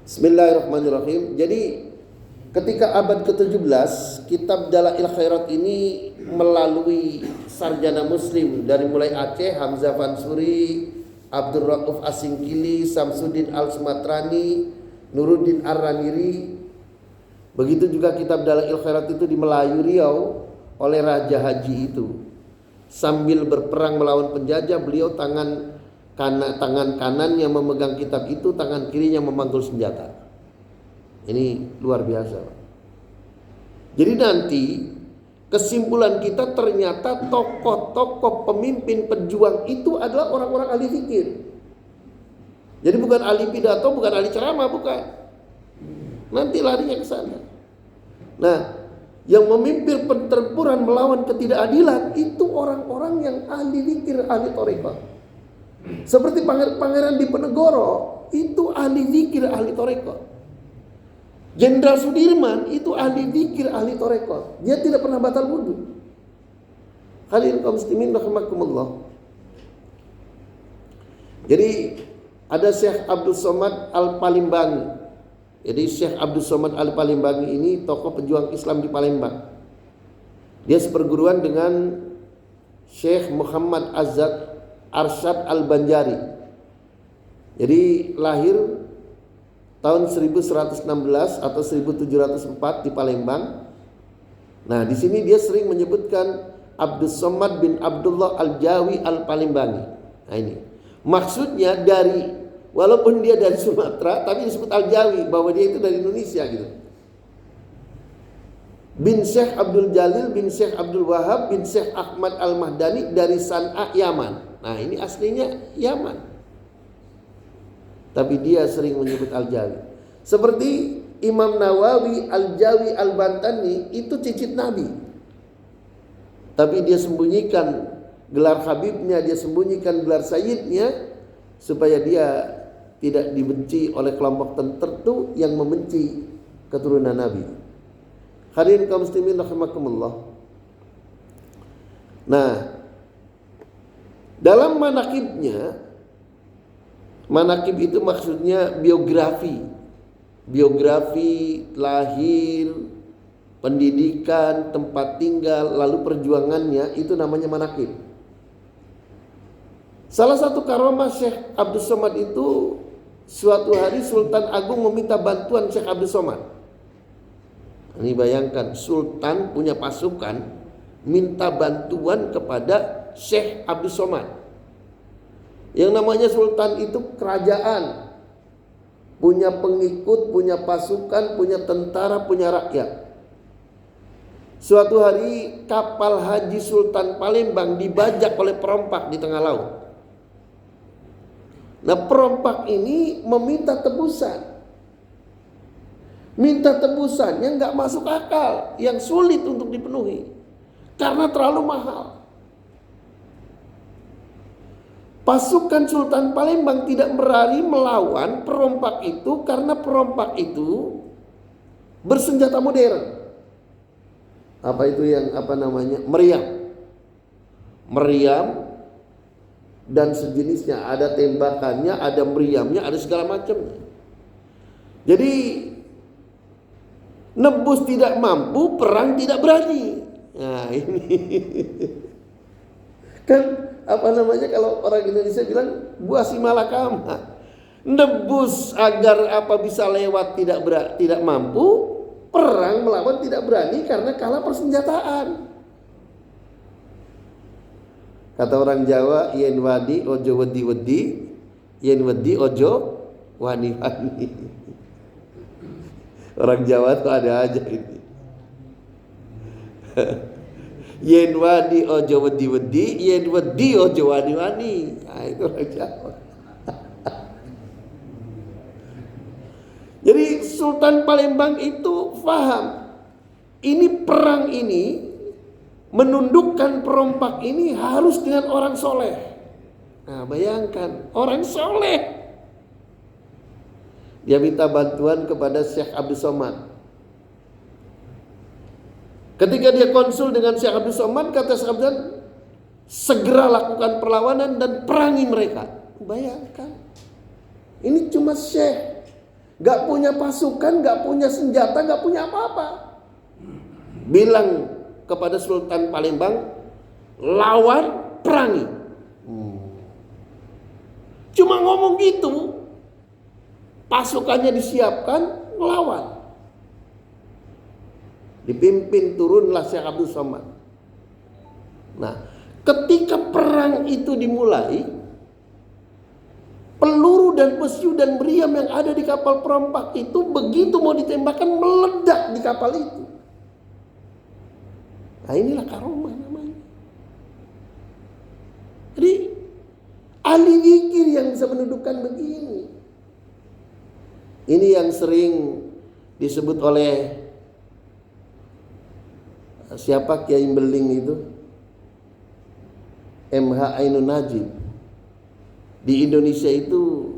Bismillahirrahmanirrahim. Jadi ketika abad ke-17, kitab Dalail Khairat ini melalui sarjana muslim dari mulai Aceh, Hamzah Fansuri, Abdul Rauf Asingkili, Samsuddin Al-Sumatrani, Nuruddin Ar-Raniri. Begitu juga kitab Dalail Khairat itu di Melayu Riau oleh Raja Haji itu. Sambil berperang melawan penjajah, beliau tangan kanannya memegang kitab itu, tangan kirinya memanggul senjata. Ini luar biasa. Jadi nanti kesimpulan kita ternyata tokoh-tokoh pemimpin pejuang itu adalah orang-orang ahli fikir. Jadi bukan ahli pidato, bukan ahli ceramah, bukan. Nanti larinya ke sana. Nah, yang memimpin pertempuran melawan ketidakadilan itu orang-orang yang ahli fikir, ahli thariqah. Seperti Pangeran Diponegoro itu ahli zikir, ahli thariqah. Jenderal Sudirman itu ahli zikir, ahli thariqah. Dia tidak pernah batal wudu. Hadirin kaum muslimin rahimakumullah. Jadi ada Syekh Abdul Somad Al-Palimbangi. Jadi Syekh Abdul Somad Al-Palimbangi ini tokoh pejuang Islam di Palembang. Dia seperguruan dengan Syekh Muhammad Azad Arsyad Al-Banjari. Jadi lahir tahun 1116 atau 1704 di Palembang. Nah, di sini dia sering menyebutkan Abdul Somad bin Abdullah Al-Jawi Al-Palimbangi. Nah, ini maksudnya dari, walaupun dia dari Sumatera tapi disebut Al-Jawi, bahwa dia itu dari Indonesia gitu. Bin Syekh Abdul Jalil bin Syekh Abdul Wahab bin Syekh Ahmad Al-Mahdani dari San'a, Yaman. Nah, ini aslinya Yaman, tapi dia sering menyebut Al-Jawi. Seperti Imam Nawawi Al-Jawi Al-Bantani itu cicit Nabi, tapi dia sembunyikan gelar Habibnya, dia sembunyikan gelar Sayyidnya, supaya dia tidak dibenci oleh kelompok tertentu yang membenci keturunan Nabi. Hadirin kaum muslimin rahimakumullah. Nah, dalam manakibnya, manakib itu maksudnya biografi lahir, pendidikan, tempat tinggal, lalu perjuangannya, itu namanya manakib. Salah satu karomah Syekh Abdul Somad itu, suatu hari Sultan Agung meminta bantuan Syekh Abdul Somad. Ini bayangkan, Sultan punya pasukan minta bantuan kepada Syekh Abdul Somad. Yang namanya Sultan itu kerajaan, punya pengikut, punya pasukan, punya tentara, punya rakyat. Suatu hari kapal haji Sultan Palembang dibajak oleh perompak di tengah laut. Nah, perompak ini meminta tebusan. Minta tebusan yang gak masuk akal, yang sulit untuk dipenuhi karena terlalu mahal. Pasukan Sultan Palembang tidak berani melawan perompak itu karena perompak itu bersenjata modern. Apa itu yang meriam dan sejenisnya, ada tembakannya, ada meriamnya, ada segala macamnya. Jadi nebus tidak mampu, perang tidak berani. Nah, ini kan kalau orang Indonesia bilang buah si malakama. Nebus agar bisa lewat tidak mampu, perang melawan tidak berani karena kalah persenjataan. Kata orang Jawa, yen wadi ojo wedi, yen wedi ojo wani-wani. Orang Jawa tuh ada aja ini. Yen wadi ojo wedi, yen wedi ojo wani-wani. Nah, itu orang Jawa. Jadi Sultan Palembang itu paham, ini perang ini, menundukkan perompak ini harus dengan orang soleh. Nah, bayangkan, orang soleh. Dia minta bantuan kepada Syekh Abdul Somad. Ketika dia konsul dengan Syekh Abdul Somad, kata Syekh Abdul Somad, segera lakukan perlawanan dan perangi mereka. Bayangkan, ini cuma Syekh Gak punya pasukan, gak punya senjata, gak punya apa-apa. Bilang kepada Sultan Palembang, lawan, perangi. Cuma ngomong gitu, pasukannya disiapkan, ngelawan. Dipimpin turunlah Syekh Abdul Somad. Nah, ketika perang itu dimulai, peluru dan pesiu dan meriam yang ada di kapal perompak itu begitu mau ditembakkan meledak di kapal itu. Nah, inilah karomah namanya. Jadi ahli zikir yang bisa menundukkan begini. Ini yang sering disebut oleh siapa Kiai Beling itu, MH Ainun Najib. Di Indonesia itu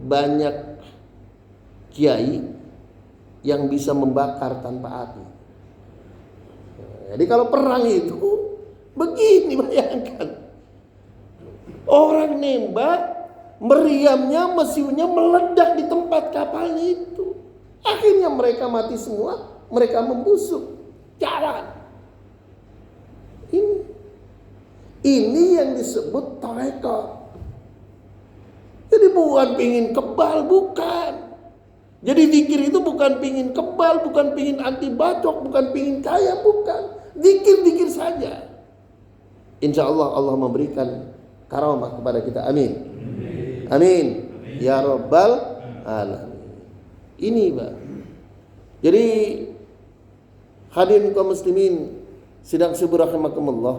banyak kiai yang bisa membakar tanpa api. Jadi kalau perang itu begini, bayangkan. Orang nembak, meriamnya, mesiunya meledak di tempat kapalnya itu. Akhirnya mereka mati semua, mereka membusuk. Jalan. Ini yang disebut tarekat. Jadi bukan pingin kebal, bukan. Jadi zikir itu bukan pingin kebal, bukan pingin anti bacok, bukan pingin kaya, bukan. Zikir-zikir saja. Insya Allah Allah memberikan karamah kepada kita. Amin. Amin. Ya Rabbal Alamin. Ini Pak. Jadi hadirin kaum muslimin sidang subuh rahimakumullah.